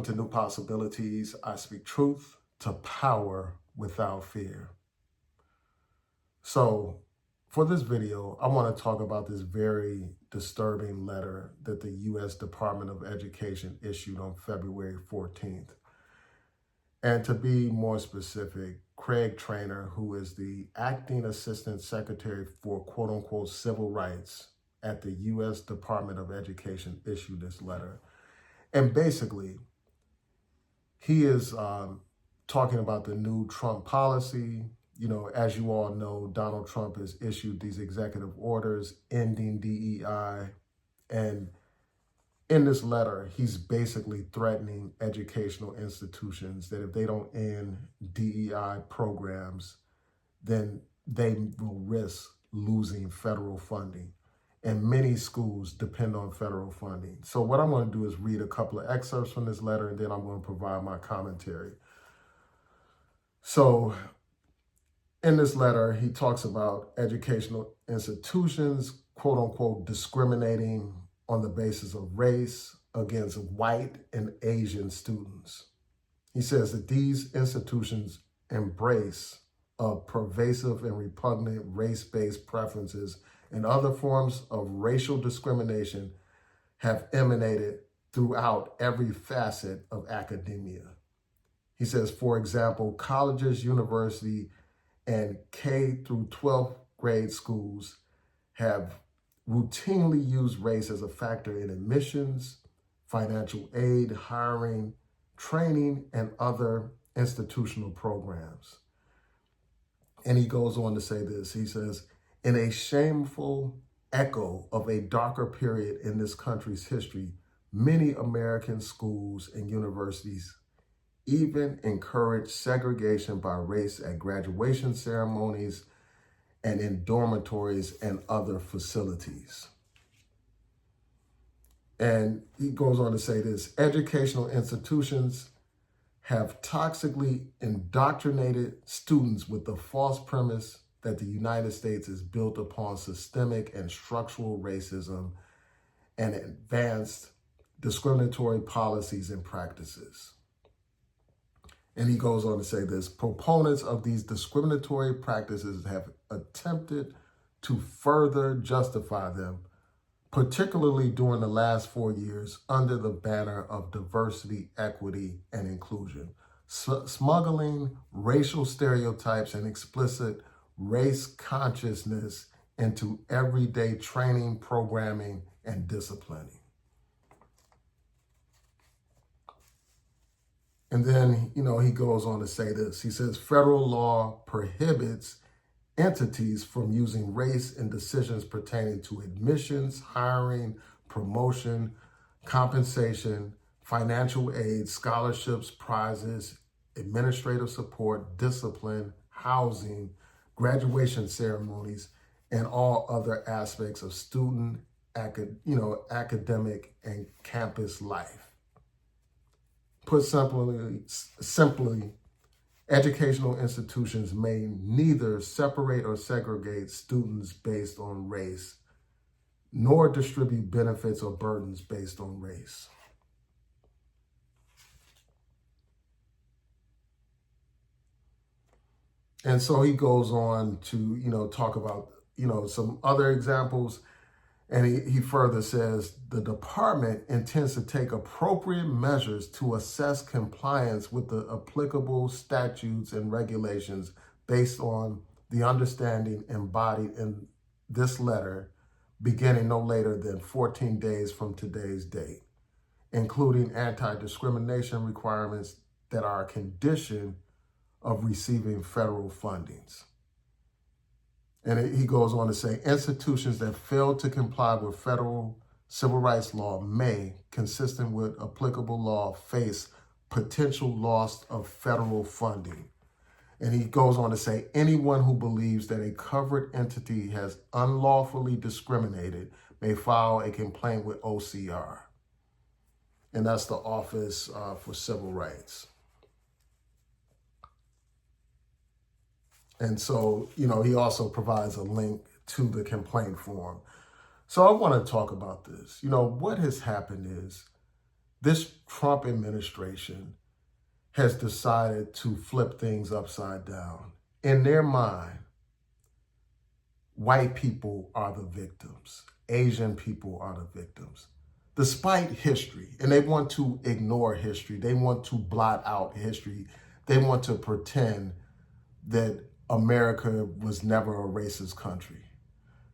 Welcome to New Possibilities. I speak truth to power without fear. So for this video, I want to talk about this very disturbing letter that the U.S. Department of Education issued on February 14th. And to be more specific, Craig Traynor, who is the acting assistant secretary for quote unquote civil rights at the U.S. Department of Education, issued this letter. And basically, he is talking about the new Trump policy. You know, as you all know, Donald Trump has issued these executive orders ending DEI. And in this letter, he's basically threatening educational institutions that if they don't end DEI programs, then they will risk losing federal funding. And many schools depend on federal funding. So what I'm going to do is read a couple of excerpts from this letter, and then I'm going to provide my commentary. So in this letter, he talks about educational institutions, quote unquote, discriminating on the basis of race against white and Asian students. He says that these institutions embrace of pervasive and repugnant race-based preferences and other forms of racial discrimination have emanated throughout every facet of academia. He says, for example, colleges, university, and K through 12th grade schools have routinely used race as a factor in admissions, financial aid, hiring, training, and other institutional programs. And he goes on to say this. He says, in a shameful echo of a darker period in this country's history, many American schools and universities even encourage segregation by race at graduation ceremonies and in dormitories and other facilities. And he goes on to say this, educational institutions have toxically indoctrinated students with the false premise that the United States is built upon systemic and structural racism and advanced discriminatory policies and practices. And he goes on to say this, proponents of these discriminatory practices have attempted to further justify them, particularly during the last 4 years under the banner of diversity, equity, and inclusion, smuggling racial stereotypes and explicit race consciousness into everyday training, programming, and disciplining. And then, he goes on to say this. He says, federal law prohibits entities from using race in decisions pertaining to admissions, hiring, promotion, compensation, financial aid, scholarships, prizes, administrative support, discipline, housing, graduation ceremonies, and all other aspects of student, academic, and campus life. Put simply, educational institutions may neither separate or segregate students based on race, nor distribute benefits or burdens based on race. And so he goes on to, talk about, some other examples. And he further says, the department intends to take appropriate measures to assess compliance with the applicable statutes and regulations based on the understanding embodied in this letter, beginning no later than 14 days from today's date, including anti-discrimination requirements that are a condition of receiving federal fundings. And he goes on to say, institutions that fail to comply with federal civil rights law may, consistent with applicable law, face potential loss of federal funding. And he goes on to say, anyone who believes that a covered entity has unlawfully discriminated may file a complaint with OCR. And that's the Office for Civil Rights. And so, he also provides a link to the complaint form. So I want to talk about this. What has happened is This Trump administration has decided to flip things upside down. In their mind, white people are the victims. Asian people are the victims. Despite history, and they want to ignore history. They want to blot out history. They want to pretend that America was never a racist country.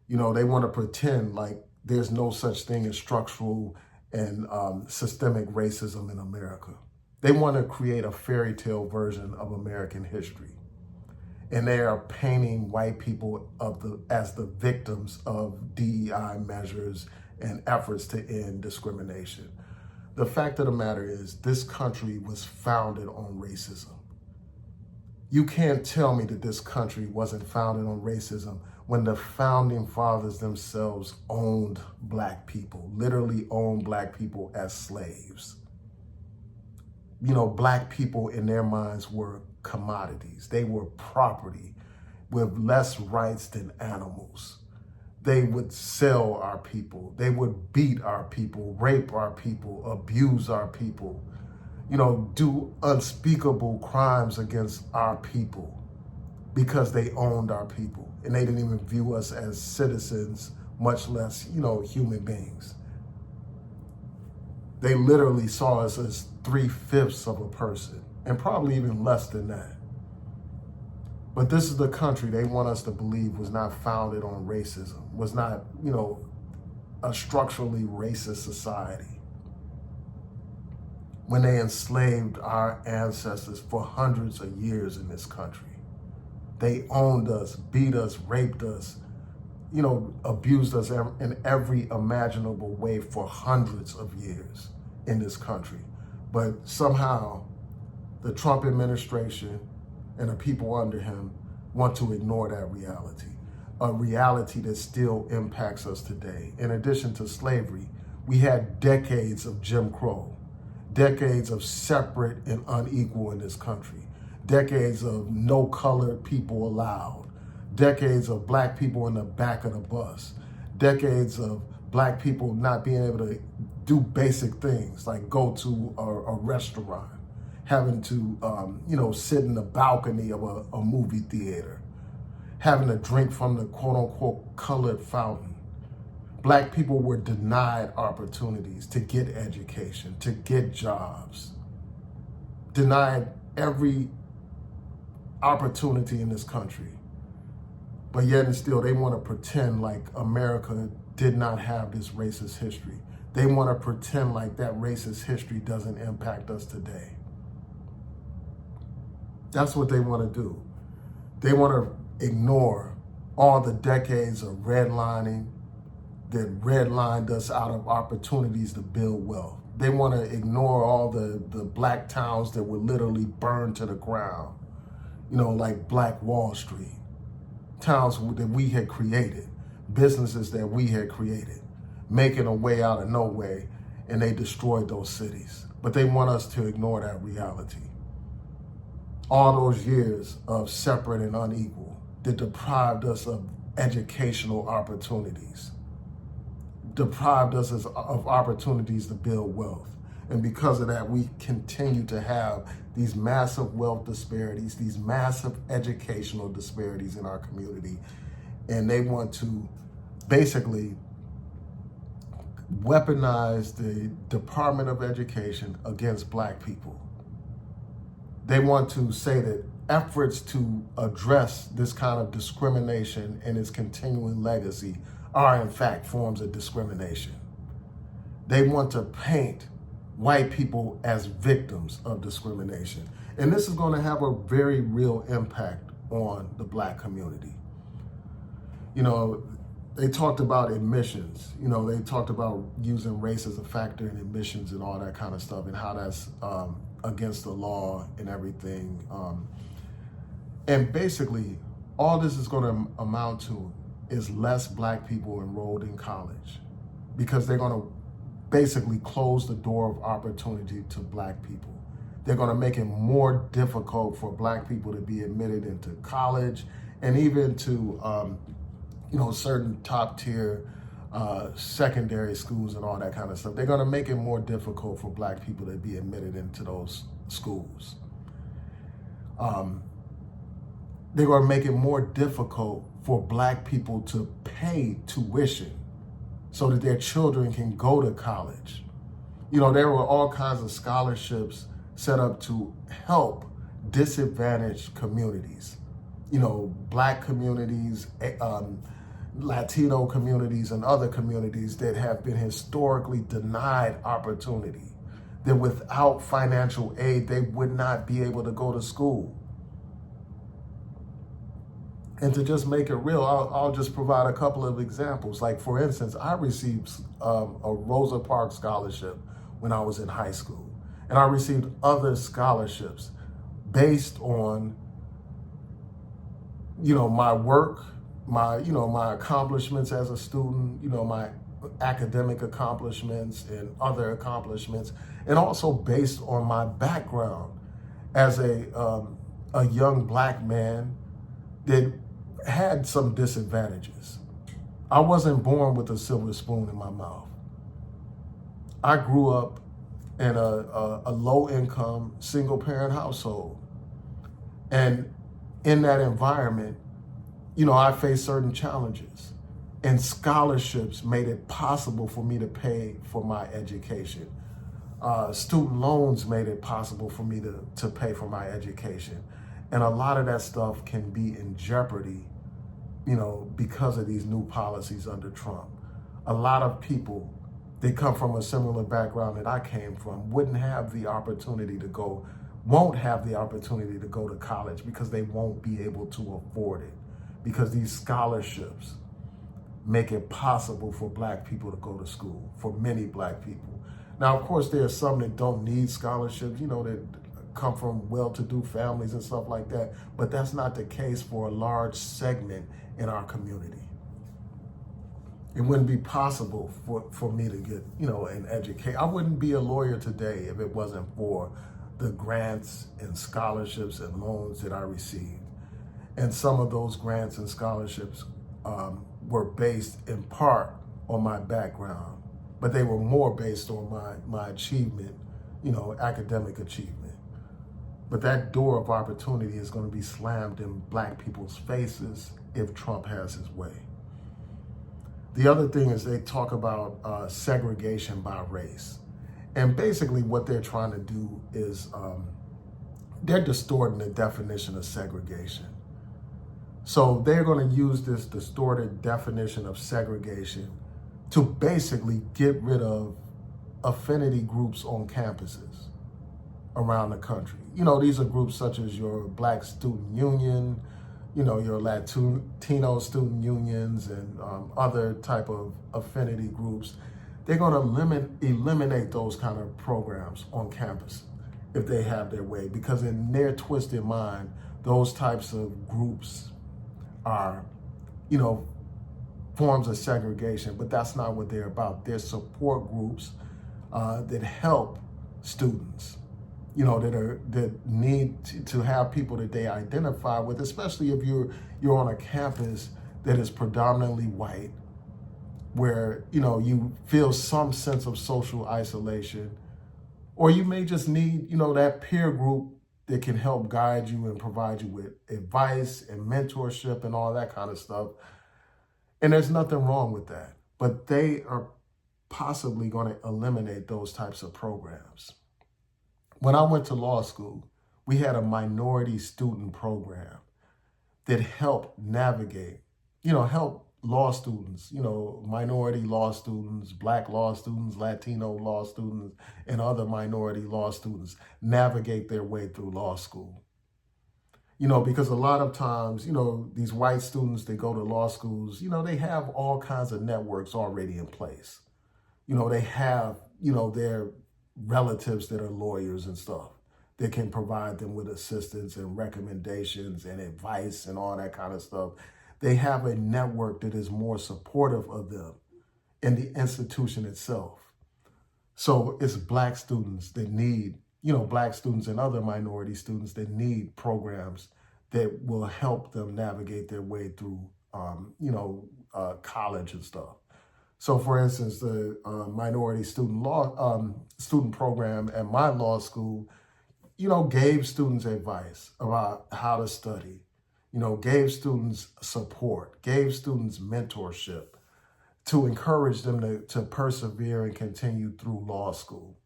You know, they want to pretend like there's no such thing as structural and systemic racism in America. They want to create a fairy tale version of American history. And they are painting white people as the victims of DEI measures and efforts to end discrimination. The fact of the matter is, this country was founded on racism. You can't tell me that this country wasn't founded on racism when the founding fathers themselves owned black people, literally owned black people as slaves. You know, black people in their minds were commodities. They were property with less rights than animals. They would sell our people. They would beat our people, rape our people, abuse our people, you know, do unspeakable crimes against our people because they owned our people. And they didn't even view us as citizens, much less, you know, human beings. They literally saw us as 3/5 of a person, and probably even less than that. But this is the country they want us to believe was not founded on racism, was not, you know, a structurally racist society. When they enslaved our ancestors for hundreds of years in this country. They owned us, beat us, raped us, you know, abused us in every imaginable way for hundreds of years in this country. But somehow the Trump administration and the people under him want to ignore that reality, a reality that still impacts us today. In addition to slavery, we had decades of Jim Crow, decades of separate and unequal in this country, decades of no colored people allowed, decades of black people in the back of the bus, decades of black people not being able to do basic things like go to a restaurant, having to, you know, sit in the balcony of a movie theater, having to drink from the quote unquote colored fountain. Black people were denied opportunities to get education, to get jobs, denied every opportunity in this country. But yet and still, they want to pretend like America did not have this racist history. They want to pretend like that racist history doesn't impact us today. That's what they want to do. They want to ignore all the decades of redlining that redlined us out of opportunities to build wealth. They want to ignore all the black towns that were literally burned to the ground, you know, like Black Wall Street, towns that we had created, businesses that we had created, making a way out of no way, and they destroyed those cities. But they want us to ignore that reality. All those years of separate and unequal that deprived us of educational opportunities, deprived us of opportunities to build wealth. And because of that, we continue to have these massive wealth disparities, these massive educational disparities in our community. And they want to basically weaponize the Department of Education against black people. They want to say that efforts to address this kind of discrimination and its continuing legacy are in fact forms of discrimination. They want to paint white people as victims of discrimination. And this is going to have a very real impact on the black community. You know, they talked about admissions. You know, they talked about using race as a factor in admissions and all that kind of stuff, and how that's against the law and everything. And basically, all this is going to amount to is less black people enrolled in college, because they're going to basically close the door of opportunity to black people. They're going to make it more difficult for black people to be admitted into college and even to, you know, certain top tier secondary schools and all that kind of stuff. They're going to make it more difficult for black people to be admitted into those schools. They're going to make it more difficult for black people to pay tuition so that their children can go to college. You know, there were all kinds of scholarships set up to help disadvantaged communities. You know, black communities, Latino communities, and other communities that have been historically denied opportunity, that without financial aid, they would not be able to go to school. And to just make it real, I'll just provide a couple of examples. Like, for instance, I received a Rosa Parks scholarship when I was in high school. And I received other scholarships based on, you know, my work, my accomplishments as a student, you know, my academic accomplishments and other accomplishments, and also based on my background as a young black man that had some disadvantages. I wasn't born with a silver spoon in my mouth. I grew up in a low-income, single-parent household. And in that environment, you know, I faced certain challenges. And scholarships made it possible for me to pay for my education. Student loans made it possible for me to pay for my education. And a lot of that stuff can be in jeopardy, you know, because of these new policies under Trump. A lot of people that come from a similar background that I came from won't have the opportunity to go to college because they won't be able to afford it, because these scholarships make it possible for black people to go to school, for many black people. Now, of course, there are some that don't need scholarships, you know, that come from well-to-do families and stuff like that, but that's not the case for a large segment in our community. It wouldn't be possible for me to get, you know, an education. I wouldn't be a lawyer today if it wasn't for the grants and scholarships and loans that I received. And some of those grants and scholarships were based in part on my background, but they were more based on my achievement, you know, academic achievement. But that door of opportunity is going to be slammed in black people's faces if Trump has his way. The other thing is they talk about segregation by race. And basically what they're trying to do is they're distorting the definition of segregation. So they're going to use this distorted definition of segregation to basically get rid of affinity groups on campuses around the country. You know, these are groups such as your Black Student Union, you know, your Latino student unions, and other type of affinity groups. They're going to eliminate those kind of programs on campus if they have their way, because in their twisted mind, those types of groups are, you know, forms of segregation, but that's not what they're about. They're support groups that help students, you know, that need to have people that they identify with, especially if you're on a campus that is predominantly white, where, you know, you feel some sense of social isolation, or you may just need, you know, that peer group that can help guide you and provide you with advice and mentorship and all that kind of stuff. And there's nothing wrong with that, but they are possibly going to eliminate those types of programs. When I went to law school, we had a minority student program that helped navigate, you know, help law students, you know, minority law students, Black law students, Latino law students, and other minority law students navigate their way through law school. You know, because a lot of times, you know, these white students that go to law schools, you know, they have all kinds of networks already in place. You know, they have, you know, their relatives that are lawyers and stuff that can provide them with assistance and recommendations and advice and all that kind of stuff. They have a network that is more supportive of them in the institution itself. So it's Black students that need, you know, Black students and other minority students that need programs that will help them navigate their way through, college and stuff. So, for instance, the minority student program at my law school, gave students advice about how to study, gave students support, gave students mentorship to encourage them to persevere and continue through law school.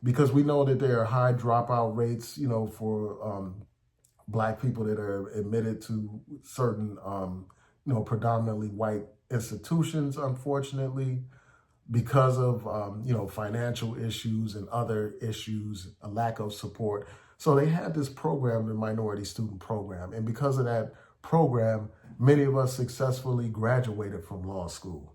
Because we know that there are high dropout rates, for Black people that are admitted to certain, predominantly white institutions, unfortunately, because of, financial issues and other issues, a lack of support. So they had this program, the Minority Student Program. And because of that program, many of us successfully graduated from law school.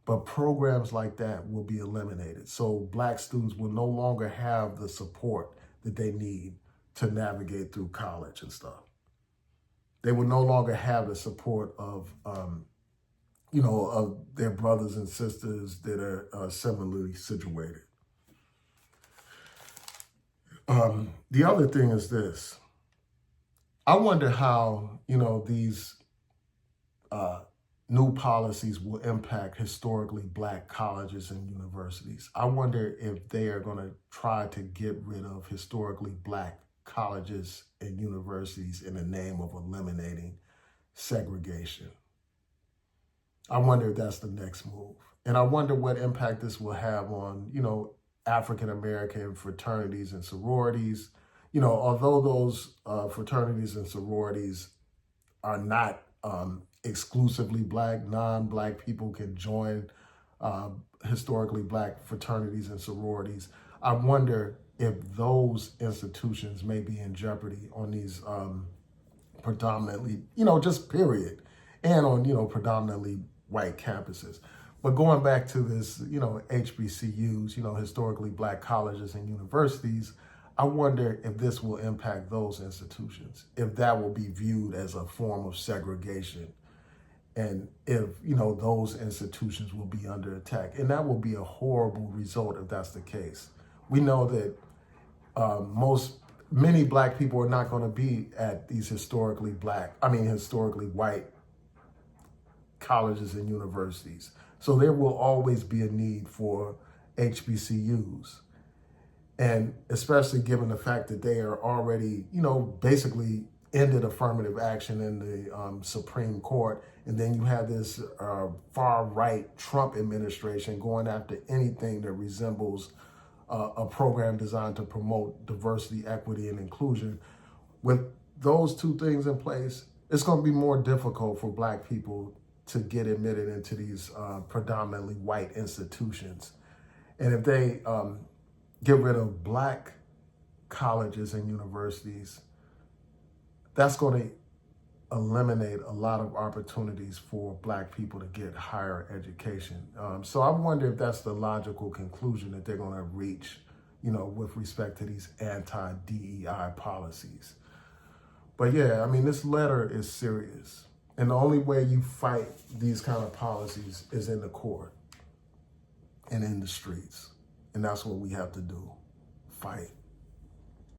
But programs like that will be eliminated. So Black students will no longer have the support that they need to navigate through college and stuff. They will no longer have the support of, of their brothers and sisters that are similarly situated. The other thing is this. I wonder how, these new policies will impact historically Black colleges and universities. I wonder if they are going to try to get rid of historically Black colleges and universities in the name of eliminating segregation. I wonder if that's the next move. And I wonder what impact this will have on, African-American fraternities and sororities. Although those fraternities and sororities are not exclusively Black, non-Black people can join historically Black fraternities and sororities. I wonder if those institutions may be in jeopardy on these predominantly, just period, and on, predominantly white campuses. But going back to this, HBCUs, historically Black colleges and universities, I wonder if this will impact those institutions, if that will be viewed as a form of segregation, and if, those institutions will be under attack. And that will be a horrible result if that's the case. We know that many Black people are not going to be at these historically white colleges and universities. So there will always be a need for HBCUs. And especially given the fact that they are already, basically ended affirmative action in the Supreme Court. And then you have this far-right Trump administration going after anything that resembles a program designed to promote diversity, equity, and inclusion. With those two things in place, it's going to be more difficult for Black people to get admitted into these predominantly white institutions. And if they get rid of Black colleges and universities, that's going to eliminate a lot of opportunities for Black people to get higher education. So I wonder if that's the logical conclusion that they're going to reach, with respect to these anti-DEI policies. But yeah, this letter is serious. And the only way you fight these kind of policies is in the court and in the streets. And that's what we have to do, fight.